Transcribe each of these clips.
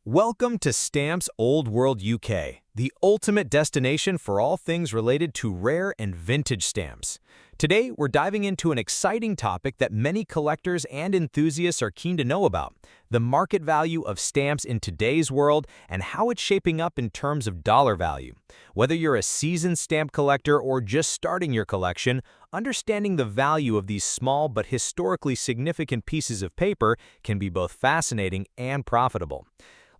Welcome to Stamps Old World UK, the ultimate destination for all things related to rare and vintage stamps. Today, we're diving into an exciting topic that many collectors and enthusiasts are keen to know about: the market value of stamps in today's world and how it's shaping up in terms of dollar value. Whether you're a seasoned stamp collector or just starting your collection, understanding the value of these small but historically significant pieces of paper can be both fascinating and profitable.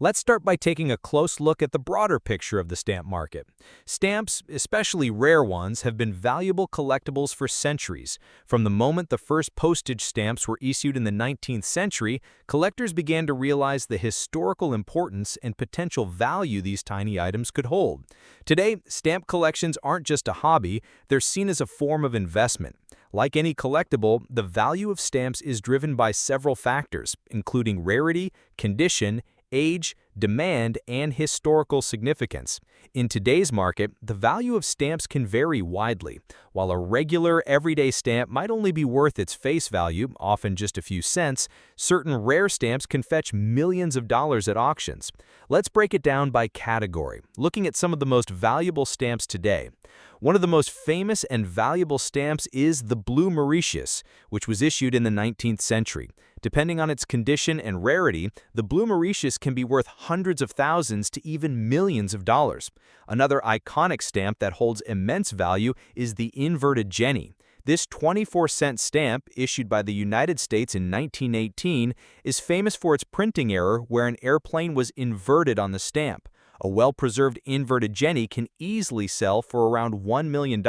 Let's start by taking a close look at the broader picture of the stamp market. Stamps, especially rare ones, have been valuable collectibles for centuries. From the moment the first postage stamps were issued in the 19th century, collectors began to realize the historical importance and potential value these tiny items could hold. Today, stamp collections aren't just a hobby, they're seen as a form of investment. Like any collectible, the value of stamps is driven by several factors, including rarity, condition, age, demand, and historical significance. In today's market, the value of stamps can vary widely. While a regular, everyday stamp might only be worth its face value, often just a few cents, certain rare stamps can fetch millions of dollars at auctions. Let's break it down by category, looking at some of the most valuable stamps today. One of the most famous and valuable stamps is the Blue Mauritius, which was issued in the 19th century. Depending on its condition and rarity, the Blue Mauritius can be worth hundreds of thousands to even millions of dollars. Another iconic stamp that holds immense value is the Inverted Jenny. This 24-cent stamp, issued by the United States in 1918, is famous for its printing error where an airplane was inverted on the stamp. A well-preserved inverted jenny can easily sell for around $1 million,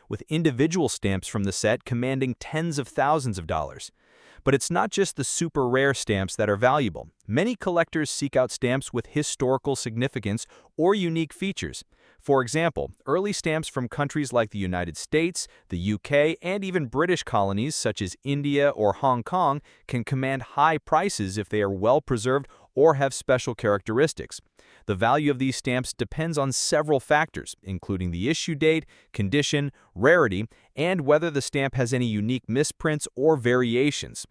with individual stamps from the set commanding tens of thousands of dollars. But it's not just the super rare stamps that are valuable. Many collectors seek out stamps with historical significance or unique features. For example, early stamps from countries like the United States, the UK, and even British colonies such as India or Hong Kong can command high prices if they are well preserved or have special characteristics. The value of these stamps depends on several factors, including the issue date, condition, rarity, and whether the stamp has any unique misprints or variations.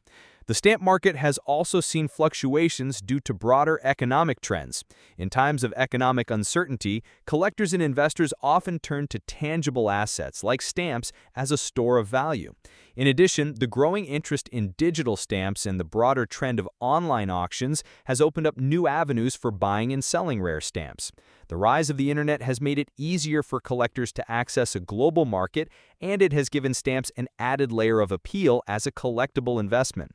The stamp market has also seen fluctuations due to broader economic trends. In times of economic uncertainty, collectors and investors often turn to tangible assets like stamps as a store of value. In addition, the growing interest in digital stamps and the broader trend of online auctions has opened up new avenues for buying and selling rare stamps. The rise of the internet has made it easier for collectors to access a global market, and it has given stamps an added layer of appeal as a collectible investment.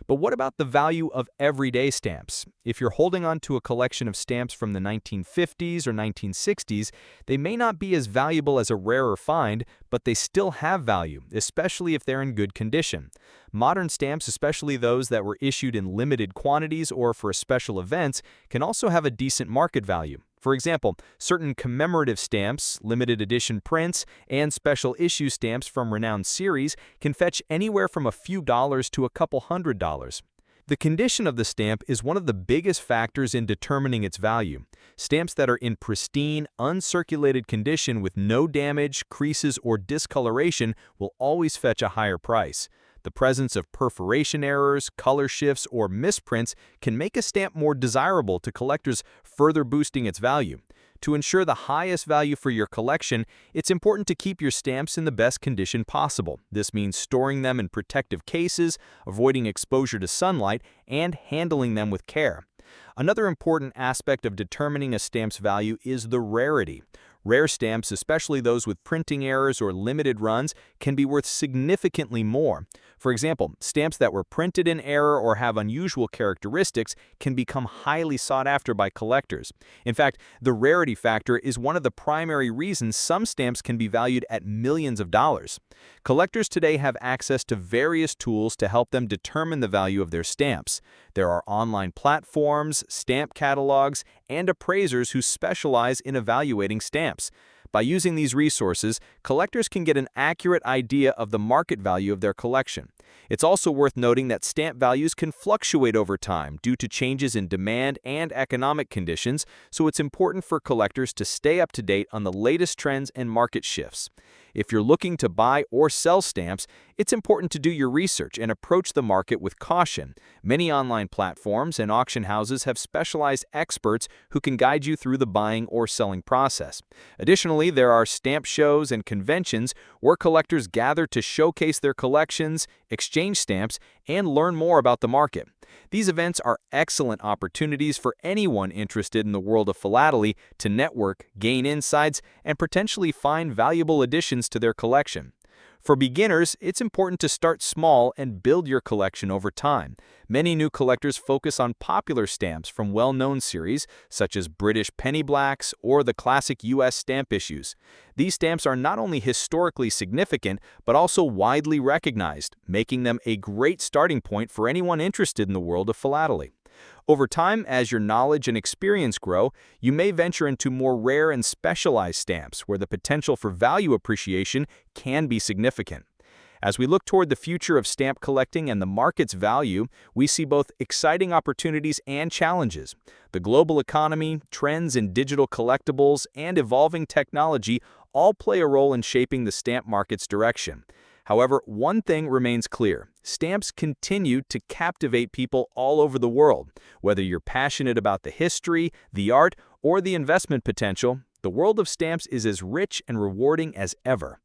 But what about the value of everyday stamps? If you're holding on to a collection of stamps from the 1950s or 1960s, they may not be as valuable as a rarer find, but they still have value, especially if they're in good condition. Modern stamps, especially those that were issued in limited quantities or for special events, can also have a decent market value. For example, certain commemorative stamps, limited edition prints, and special issue stamps from renowned series can fetch anywhere from a few dollars to a couple $100s. The condition of the stamp is one of the biggest factors in determining its value. Stamps that are in pristine, uncirculated condition with no damage, creases, or discoloration will always fetch a higher price. The presence of perforation errors, color shifts, or misprints can make a stamp more desirable to collectors, further boosting its value. To ensure the highest value for your collection, it's important to keep your stamps in the best condition possible. This means storing them in protective cases, avoiding exposure to sunlight, and handling them with care. Another important aspect of determining a stamp's value is the rarity. Rare stamps, especially those with printing errors or limited runs, can be worth significantly more. For example, stamps that were printed in error or have unusual characteristics can become highly sought after by collectors. In fact, the rarity factor is one of the primary reasons some stamps can be valued at millions of dollars. Collectors today have access to various tools to help them determine the value of their stamps. There are online platforms, stamp catalogs, and appraisers who specialize in evaluating stamps. By using these resources, collectors can get an accurate idea of the market value of their collection. It's also worth noting that stamp values can fluctuate over time due to changes in demand and economic conditions, so it's important for collectors to stay up to date on the latest trends and market shifts. If you're looking to buy or sell stamps, it's important to do your research and approach the market with caution. Many online platforms and auction houses have specialized experts who can guide you through the buying or selling process. Additionally, there are stamp shows and conventions where collectors gather to showcase their collections, exchange stamps, and learn more about the market. These events are excellent opportunities for anyone interested in the world of philately to network, gain insights, and potentially find valuable additions to their collection. For beginners, it's important to start small and build your collection over time. Many new collectors focus on popular stamps from well-known series, such as British penny blacks or the classic U.S. stamp issues. These stamps are not only historically significant, but also widely recognized, making them a great starting point for anyone interested in the world of philately. Over time, as your knowledge and experience grow, you may venture into more rare and specialized stamps where the potential for value appreciation can be significant. As we look toward the future of stamp collecting and the market's value, we see both exciting opportunities and challenges. The global economy, trends in digital collectibles, and evolving technology all play a role in shaping the stamp market's direction. However, one thing remains clear. Stamps continue to captivate people all over the world. Whether you're passionate about the history, the art, or the investment potential, the world of stamps is as rich and rewarding as ever.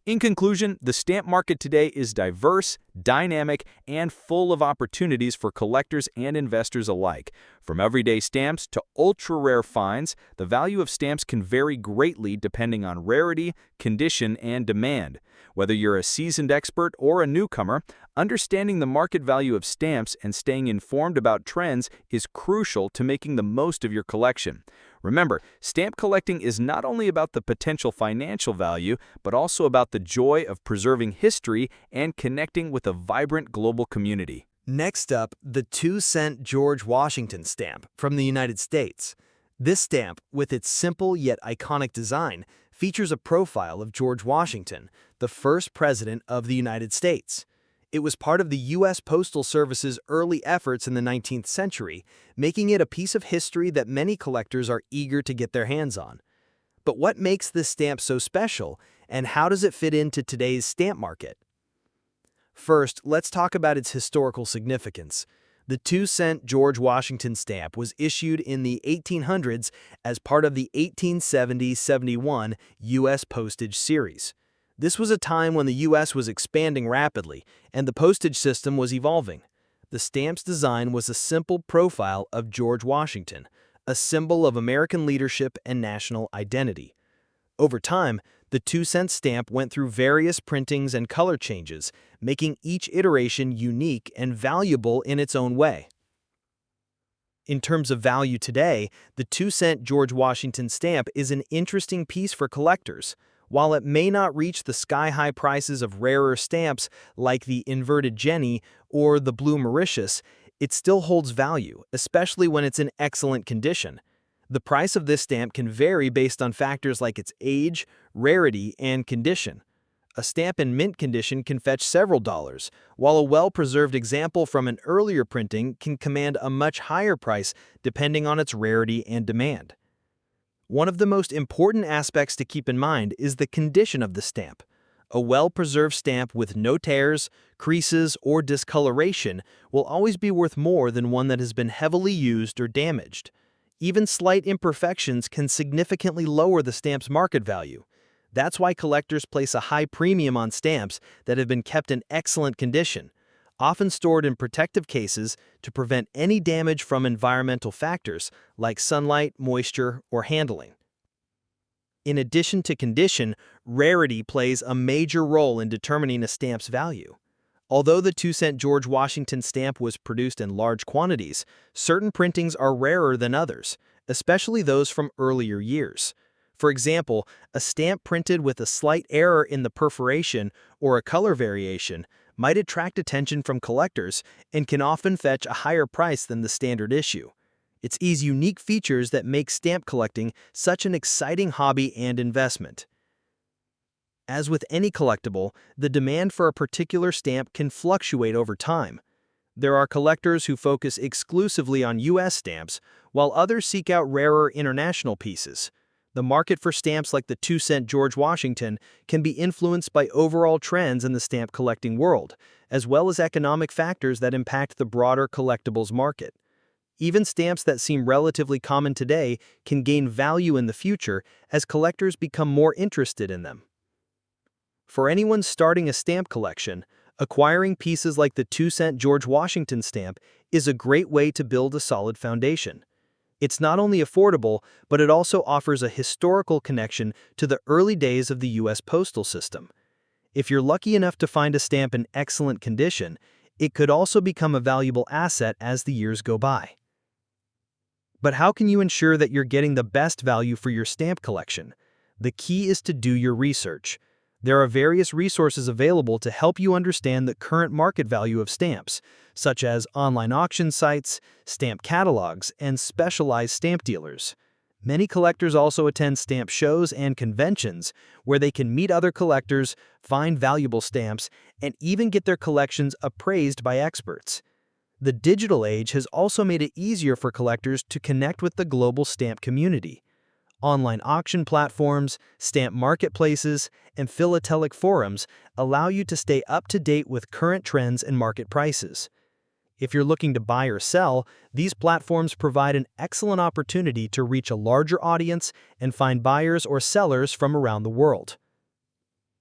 In conclusion, the stamp market today is diverse, dynamic, and full of opportunities for collectors and investors alike. From everyday stamps to ultra-rare finds, the value of stamps can vary greatly depending on rarity, condition, and demand. Whether you're a seasoned expert or a newcomer, understanding the market value of stamps and staying informed about trends is crucial to making the most of your collection. Remember, stamp collecting is not only about the potential financial value, but also about the joy of preserving history and connecting with a vibrant global community. Next up, the 2-cent George Washington stamp from the United States. This stamp, with its simple yet iconic design, features a profile of George Washington, the first president of the United States. It was part of the U.S. Postal Service's early efforts in the 19th century, making it a piece of history that many collectors are eager to get their hands on. But what makes this stamp so special, and how does it fit into today's stamp market? First, let's talk about its historical significance. The 2-cent George Washington stamp was issued in the 1800s as part of the 1870-71 U.S. Postage series. This was a time when the U.S. was expanding rapidly, and the postage system was evolving. The stamp's design was a simple profile of George Washington, a symbol of American leadership and national identity. Over time, the 2-cent stamp went through various printings and color changes, making each iteration unique and valuable in its own way. In terms of value today, the 2-cent George Washington stamp is an interesting piece for collectors. While it may not reach the sky-high prices of rarer stamps like the inverted Jenny or the blue Mauritius, it still holds value, especially when it's in excellent condition. The price of this stamp can vary based on factors like its age, rarity, and condition. A stamp in mint condition can fetch several dollars, while a well-preserved example from an earlier printing can command a much higher price depending on its rarity and demand. One of the most important aspects to keep in mind is the condition of the stamp. A well-preserved stamp with no tears, creases, or discoloration will always be worth more than one that has been heavily used or damaged. Even slight imperfections can significantly lower the stamp's market value. That's why collectors place a high premium on stamps that have been kept in excellent condition, often stored in protective cases to prevent any damage from environmental factors like sunlight, moisture, or handling. In addition to condition, rarity plays a major role in determining a stamp's value. Although the 2-cent George Washington stamp was produced in large quantities, certain printings are rarer than others, especially those from earlier years. For example, a stamp printed with a slight error in the perforation or a color variation might attract attention from collectors and can often fetch a higher price than the standard issue. It's these unique features that make stamp collecting such an exciting hobby and investment. As with any collectible, the demand for a particular stamp can fluctuate over time. There are collectors who focus exclusively on U.S. stamps, while others seek out rarer international pieces. The market for stamps like the 2-cent George Washington can be influenced by overall trends in the stamp collecting world, as well as economic factors that impact the broader collectibles market. Even stamps that seem relatively common today can gain value in the future as collectors become more interested in them. For anyone starting a stamp collection, acquiring pieces like the 2-cent George Washington stamp is a great way to build a solid foundation. It's not only affordable, but it also offers a historical connection to the early days of the U.S. postal system. If you're lucky enough to find a stamp in excellent condition, it could also become a valuable asset as the years go by. But how can you ensure that you're getting the best value for your stamp collection? The key is to do your research. There are various resources available to help you understand the current market value of stamps, such as online auction sites, stamp catalogs, and specialized stamp dealers. Many collectors also attend stamp shows and conventions where they can meet other collectors, find valuable stamps, and even get their collections appraised by experts. The digital age has also made it easier for collectors to connect with the global stamp community. Online auction platforms, stamp marketplaces, and philatelic forums allow you to stay up to date with current trends and market prices. If you're looking to buy or sell, these platforms provide an excellent opportunity to reach a larger audience and find buyers or sellers from around the world.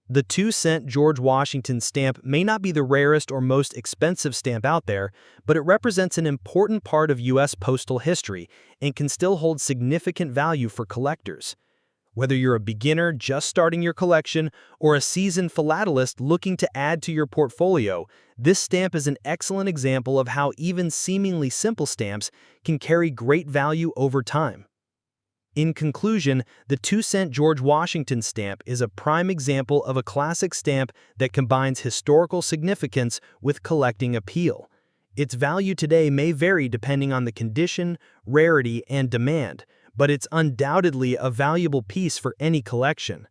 The 2-cent George Washington stamp may not be the rarest or most expensive stamp out there, but it represents an important part of U.S. postal history and can still hold significant value for collectors. Whether you're a beginner just starting your collection or a seasoned philatelist looking to add to your portfolio, this stamp is an excellent example of how even seemingly simple stamps can carry great value over time. In conclusion, the 2-cent George Washington stamp is a prime example of a classic stamp that combines historical significance with collecting appeal. Its value today may vary depending on the condition, rarity, and demand, but it's undoubtedly a valuable piece for any collection.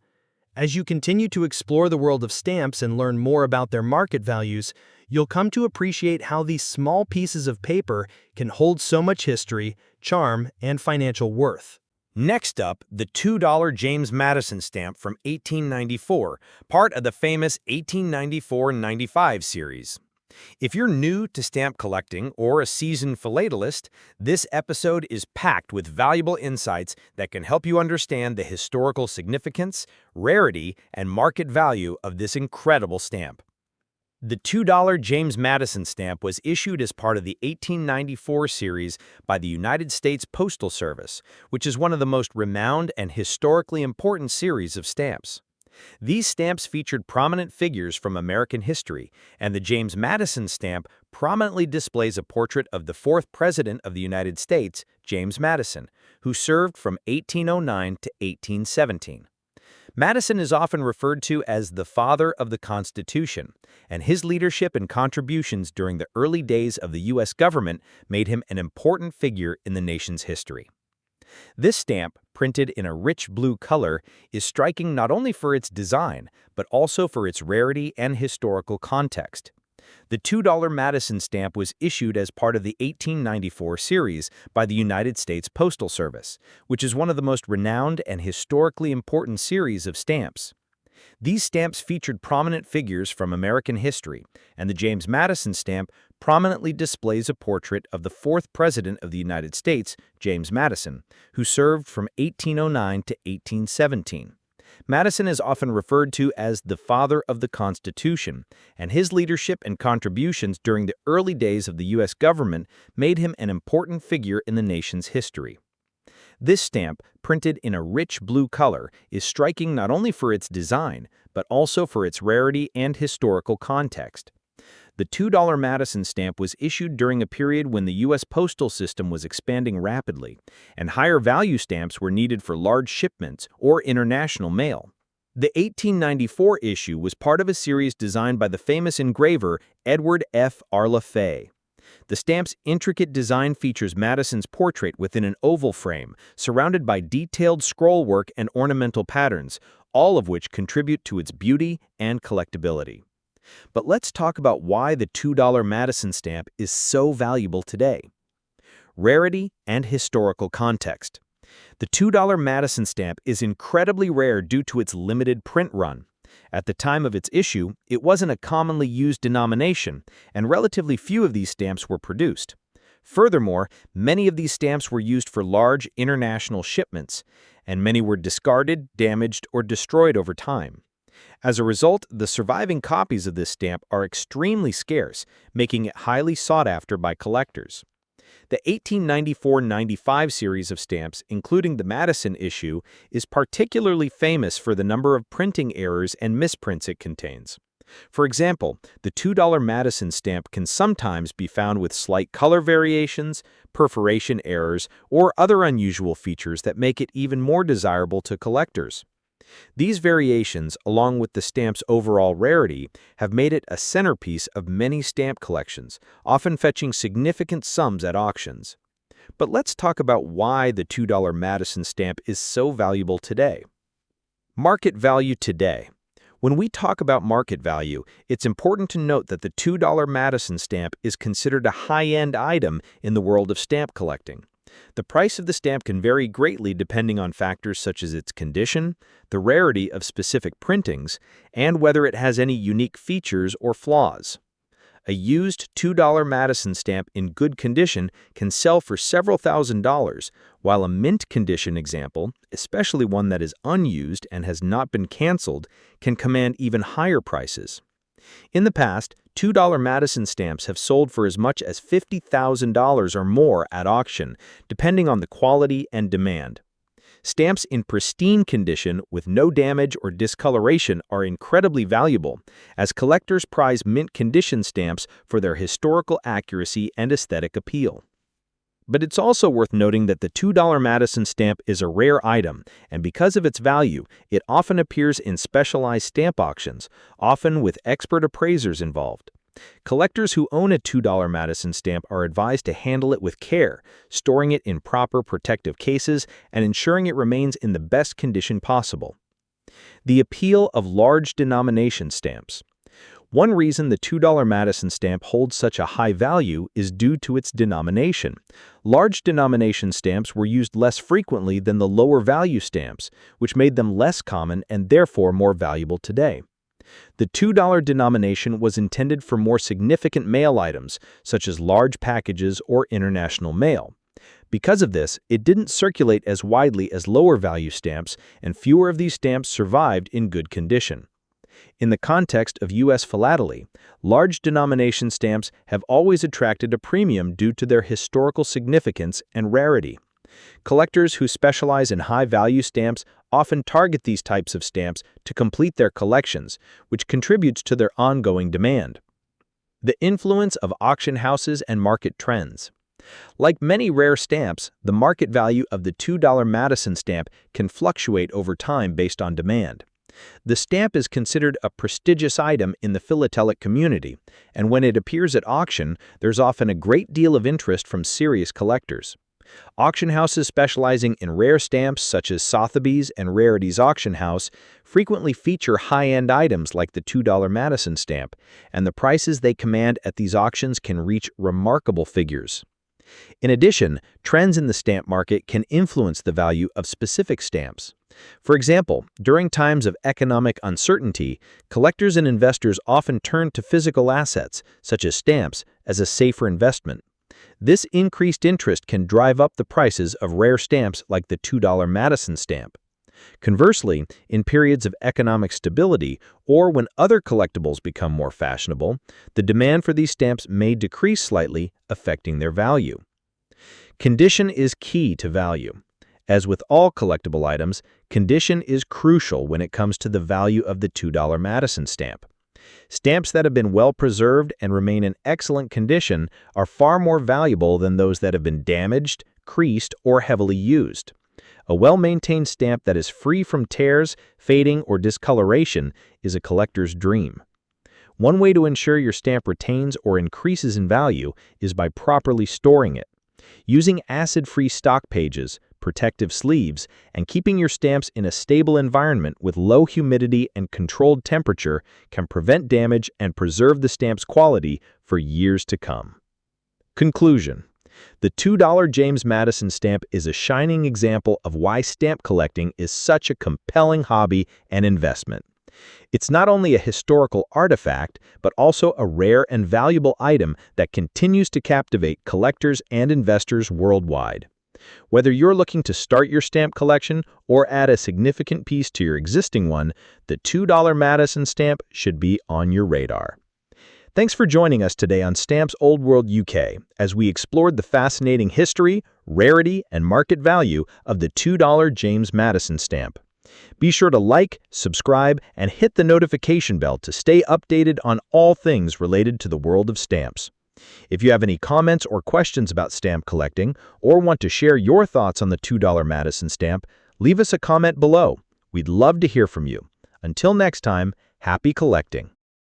As you continue to explore the world of stamps and learn more about their market values, you'll come to appreciate how these small pieces of paper can hold so much history, charm, and financial worth. Next up, the $2 James Madison stamp from 1894, part of the famous 1894-95 series. If you're new to stamp collecting or a seasoned philatelist, this episode is packed with valuable insights that can help you understand the historical significance, rarity, and market value of this incredible stamp. The $2 James Madison stamp was issued as part of the 1894 series by the United States Postal Service, which is one of the most renowned and historically important series of stamps. These stamps featured prominent figures from American history, and the James Madison stamp prominently displays a portrait of the fourth President of the United States, James Madison, who served from 1809 to 1817. Madison is often referred to as the father of the Constitution, and his leadership and contributions during the early days of the U.S. government made him an important figure in the nation's history. This stamp, printed in a rich blue color, is striking not only for its design, but also for its rarity and historical context. The $2 Madison stamp was issued as part of the 1894 series by the United States Postal Service, which is one of the most renowned and historically important series of stamps. These stamps featured prominent figures from American history, and the James Madison stamp prominently displays a portrait of the fourth President of the United States, James Madison, who served from 1809 to 1817. Madison is often referred to as the father of the Constitution, and his leadership and contributions during the early days of the U.S. government made him an important figure in the nation's history. This stamp, printed in a rich blue color, is striking not only for its design, but also for its rarity and historical context. The $2 Madison stamp was issued during a period when the U.S. postal system was expanding rapidly, and higher value stamps were needed for large shipments or international mail. The 1894 issue was part of a series designed by the famous engraver Edward F. Arla Fay. The stamp's intricate design features Madison's portrait within an oval frame, surrounded by detailed scrollwork and ornamental patterns, all of which contribute to its beauty and collectability. But let's talk about why the $2 Madison stamp is so valuable today. Rarity and historical context. The $2 Madison stamp is incredibly rare due to its limited print run. At the time of its issue, it wasn't a commonly used denomination, and relatively few of these stamps were produced. Furthermore, many of these stamps were used for large international shipments, and many were discarded, damaged, or destroyed over time. As a result, the surviving copies of this stamp are extremely scarce, making it highly sought after by collectors. The 1894-95 series of stamps, including the Madison issue, is particularly famous for the number of printing errors and misprints it contains. For example, the $2 Madison stamp can sometimes be found with slight color variations, perforation errors, or other unusual features that make it even more desirable to collectors. These variations, along with the stamp's overall rarity, have made it a centerpiece of many stamp collections, often fetching significant sums at auctions. But let's talk about why the $2 Madison stamp is so valuable today. Market value today. When we talk about market value, it's important to note that the $2 Madison stamp is considered a high-end item in the world of stamp collecting. The price of the stamp can vary greatly depending on factors such as its condition, the rarity of specific printings, and whether it has any unique features or flaws. A used $2 Madison stamp in good condition can sell for several $1,000s, while a mint condition example, especially one that is unused and has not been canceled, can command even higher prices. In the past, $2 Madison stamps have sold for as much as $50,000 or more at auction, depending on the quality and demand. Stamps in pristine condition with no damage or discoloration are incredibly valuable, as collectors prize mint condition stamps for their historical accuracy and aesthetic appeal. But it's also worth noting that the $2 Madison stamp is a rare item, and because of its value, it often appears in specialized stamp auctions, often with expert appraisers involved. Collectors who own a $2 Madison stamp are advised to handle it with care, storing it in proper protective cases and ensuring it remains in the best condition possible. The appeal of large denomination stamps. One reason the $2 Madison stamp holds such a high value is due to its denomination. Large denomination stamps were used less frequently than the lower value stamps, which made them less common and therefore more valuable today. The $2 denomination was intended for more significant mail items, such as large packages or international mail. Because of this, it didn't circulate as widely as lower value stamps, and fewer of these stamps survived in good condition. In the context of U.S. philately, large denomination stamps have always attracted a premium due to their historical significance and rarity. Collectors who specialize in high-value stamps often target these types of stamps to complete their collections, which contributes to their ongoing demand. The influence of auction houses and market trends. Like many rare stamps, the market value of the $2 Madison stamp can fluctuate over time based on demand. The stamp is considered a prestigious item in the philatelic community, and when it appears at auction, there's often a great deal of interest from serious collectors. Auction houses specializing in rare stamps such as Sotheby's and Rarities Auction House frequently feature high-end items like the $2 Madison stamp, and the prices they command at these auctions can reach remarkable figures. In addition, trends in the stamp market can influence the value of specific stamps. For example, during times of economic uncertainty, collectors and investors often turn to physical assets, such as stamps, as a safer investment. This increased interest can drive up the prices of rare stamps like the $2 Madison stamp. Conversely, in periods of economic stability or when other collectibles become more fashionable, the demand for these stamps may decrease slightly, affecting their value. Condition is key to value. As with all collectible items, condition is crucial when it comes to the value of the $2 Madison stamp. Stamps that have been well preserved and remain in excellent condition are far more valuable than those that have been damaged, creased, or heavily used. A well-maintained stamp that is free from tears, fading, or discoloration is a collector's dream. One way to ensure your stamp retains or increases in value is by properly storing it. Using acid-free stock pages, protective sleeves, and keeping your stamps in a stable environment with low humidity and controlled temperature can prevent damage and preserve the stamp's quality for years to come. Conclusion. The $2 James Madison stamp is a shining example of why stamp collecting is such a compelling hobby and investment. It's not only a historical artifact, but also a rare and valuable item that continues to captivate collectors and investors worldwide. Whether you're looking to start your stamp collection or add a significant piece to your existing one, the $2 Madison stamp should be on your radar. Thanks for joining us today on Stamps Old World UK as we explored the fascinating history, rarity, and market value of the $2 James Madison stamp. Be sure to like, subscribe, and hit the notification bell to stay updated on all things related to the world of stamps. If you have any comments or questions about stamp collecting or want to share your thoughts on the $2 Madison stamp, leave us a comment below. We'd love to hear from you. Until next time, happy collecting.